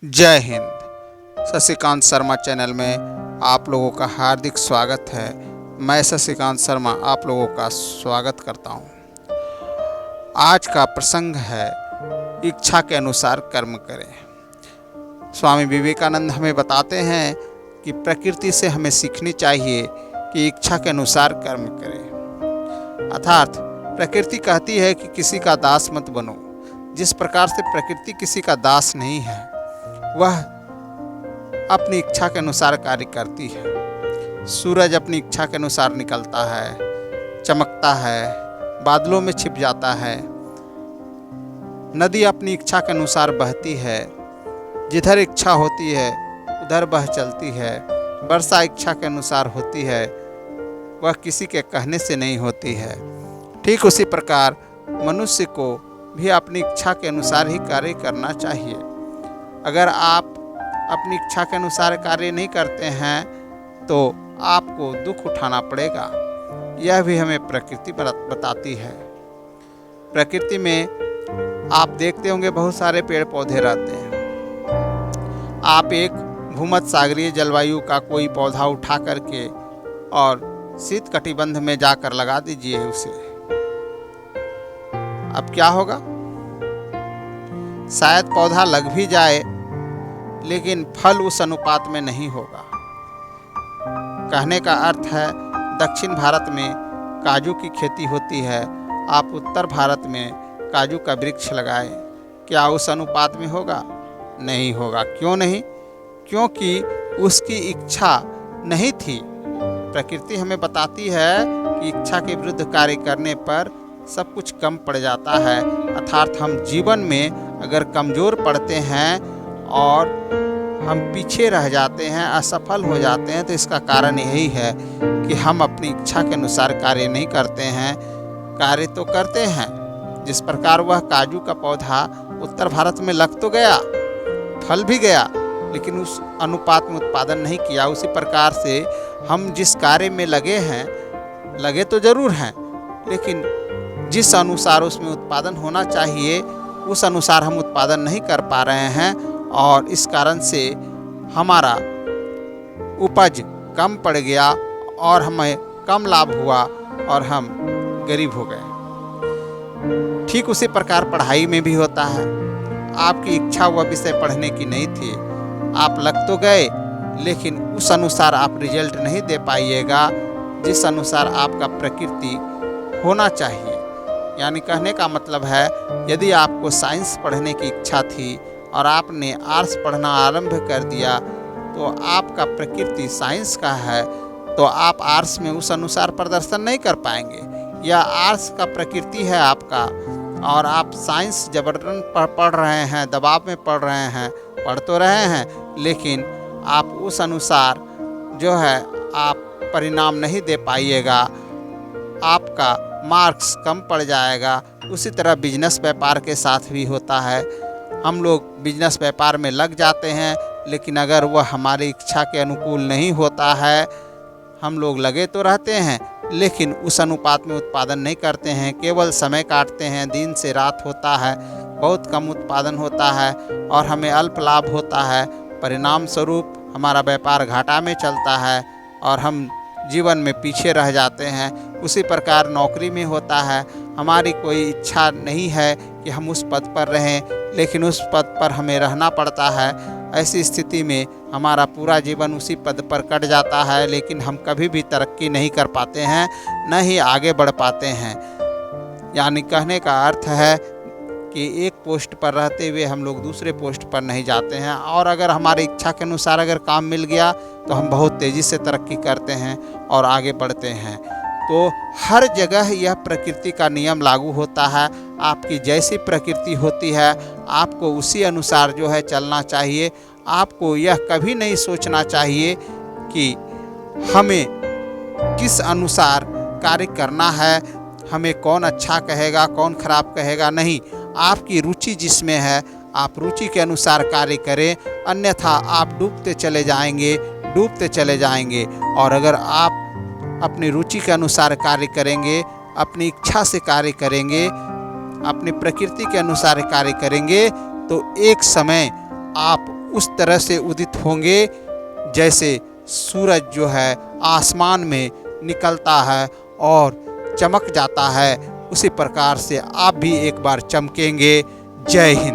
जय हिंद। शशिकांत शर्मा चैनल में आप लोगों का हार्दिक स्वागत है। मैं शशिकांत शर्मा आप लोगों का स्वागत करता हूं। आज का प्रसंग है इच्छा के अनुसार कर्म करें। स्वामी विवेकानंद हमें बताते हैं कि प्रकृति से हमें सीखनी चाहिए कि इच्छा के अनुसार कर्म करें। अर्थात प्रकृति कहती है कि किसी का दास मत बनो। जिस प्रकार से प्रकृति किसी का दास नहीं है, वह अपनी इच्छा के अनुसार कार्य करती है। सूरज अपनी इच्छा के अनुसार निकलता है, चमकता है, बादलों में छिप जाता है। नदी अपनी इच्छा के अनुसार बहती है, जिधर इच्छा होती है उधर बह चलती है। वर्षा इच्छा के अनुसार होती है, वह किसी के कहने से नहीं होती है। ठीक उसी प्रकार मनुष्य को भी अपनी इच्छा के अनुसार ही कार्य करना चाहिए। अगर आप अपनी इच्छा के अनुसार कार्य नहीं करते हैं तो आपको दुख उठाना पड़ेगा। यह भी हमें प्रकृति बताती है। प्रकृति में आप देखते होंगे बहुत सारे पेड़ पौधे रहते हैं। आप एक भूमध्य सागरीय जलवायु का कोई पौधा उठा करके और शीत कटिबंध में जाकर लगा दीजिए उसे। अब क्या होगा? शायद पौधा लग भी जाए लेकिन फल उस अनुपात में नहीं होगा। कहने का अर्थ है, दक्षिण भारत में काजू की खेती होती है, आप उत्तर भारत में काजू का वृक्ष लगाएं, क्या उस अनुपात में होगा? नहीं होगा। क्यों नहीं? क्योंकि उसकी इच्छा नहीं थी। प्रकृति हमें बताती है कि इच्छा के विरुद्ध कार्य करने पर सब कुछ कम पड़ जाता है। अर्थात हम जीवन में अगर कमज़ोर पड़ते हैं और हम पीछे रह जाते हैं, असफल हो जाते हैं, तो इसका कारण यही है कि हम अपनी इच्छा के अनुसार कार्य नहीं करते हैं। कार्य तो करते हैं। जिस प्रकार वह काजू का पौधा उत्तर भारत में लग तो गया, फल भी गया, लेकिन उस अनुपात में उत्पादन नहीं किया। उसी प्रकार से हम जिस कार्य में लगे हैं, लगे तो जरूर हैं, लेकिन जिस अनुसार उसमें उत्पादन होना चाहिए उस अनुसार हम उत्पादन नहीं कर पा रहे हैं और इस कारण से हमारा उपज कम पड़ गया और हमें कम लाभ हुआ और हम गरीब हो गए। ठीक उसी प्रकार पढ़ाई में भी होता है। आपकी इच्छा वह विषय पढ़ने की नहीं थी, आप लग तो गए लेकिन उस अनुसार आप रिजल्ट नहीं दे पाइएगा जिस अनुसार आपका प्रकृति होना चाहिए। यानी कहने का मतलब है, यदि आपको साइंस पढ़ने की इच्छा थी और आपने आर्ट्स पढ़ना आरंभ कर दिया तो आपका प्रकृति साइंस का है, तो आप आर्ट्स में उस अनुसार प्रदर्शन नहीं कर पाएंगे। या आर्ट्स का प्रकृति है आपका और आप साइंस जबरन पढ़ रहे हैं, दबाव में पढ़ रहे हैं, पढ़ तो रहे हैं, लेकिन आप उस अनुसार जो है आप परिणाम नहीं दे पाइएगा, आपका मार्क्स कम पड़ जाएगा। उसी तरह बिजनेस व्यापार के साथ भी होता है। हम लोग बिजनेस व्यापार में लग जाते हैं, लेकिन अगर वह हमारी इच्छा के अनुकूल नहीं होता है, हम लोग लगे तो रहते हैं लेकिन उस अनुपात में उत्पादन नहीं करते हैं, केवल समय काटते हैं। दिन से रात होता है, बहुत कम उत्पादन होता है और हमें अल्प लाभ होता है। परिणाम स्वरूप हमारा व्यापार घाटा में चलता है और हम जीवन में पीछे रह जाते हैं। उसी प्रकार नौकरी में होता है। हमारी कोई इच्छा नहीं है कि हम उस पद पर रहें, लेकिन उस पद पर हमें रहना पड़ता है। ऐसी स्थिति में हमारा पूरा जीवन उसी पद पर कट जाता है, लेकिन हम कभी भी तरक्की नहीं कर पाते हैं, न ही आगे बढ़ पाते हैं। यानी कहने का अर्थ है कि एक पोस्ट पर रहते हुए हम लोग दूसरे पोस्ट पर नहीं जाते हैं। और अगर हमारी इच्छा के अनुसार अगर काम मिल गया तो हम बहुत तेज़ी से तरक्की करते हैं और आगे बढ़ते हैं। तो हर जगह यह प्रकृति का नियम लागू होता है। आपकी जैसी प्रकृति होती है आपको उसी अनुसार जो है चलना चाहिए। आपको यह कभी नहीं सोचना चाहिए कि हमें किस अनुसार कार्य करना है, हमें कौन अच्छा कहेगा कौन खराब कहेगा। नहीं, आपकी रुचि जिसमें है आप रुचि के अनुसार कार्य करें, अन्यथा आप डूबते चले जाएंगे। और अगर आप अपनी रुचि के अनुसार कार्य करेंगे, अपनी इच्छा से कार्य करेंगे, अपनी प्रकृति के अनुसार कार्य करेंगे, तो एक समय आप उस तरह से उदित होंगे जैसे सूरज जो है आसमान में निकलता है और चमक जाता है, उसी प्रकार से आप भी एक बार चमकेंगे। जय हिंद।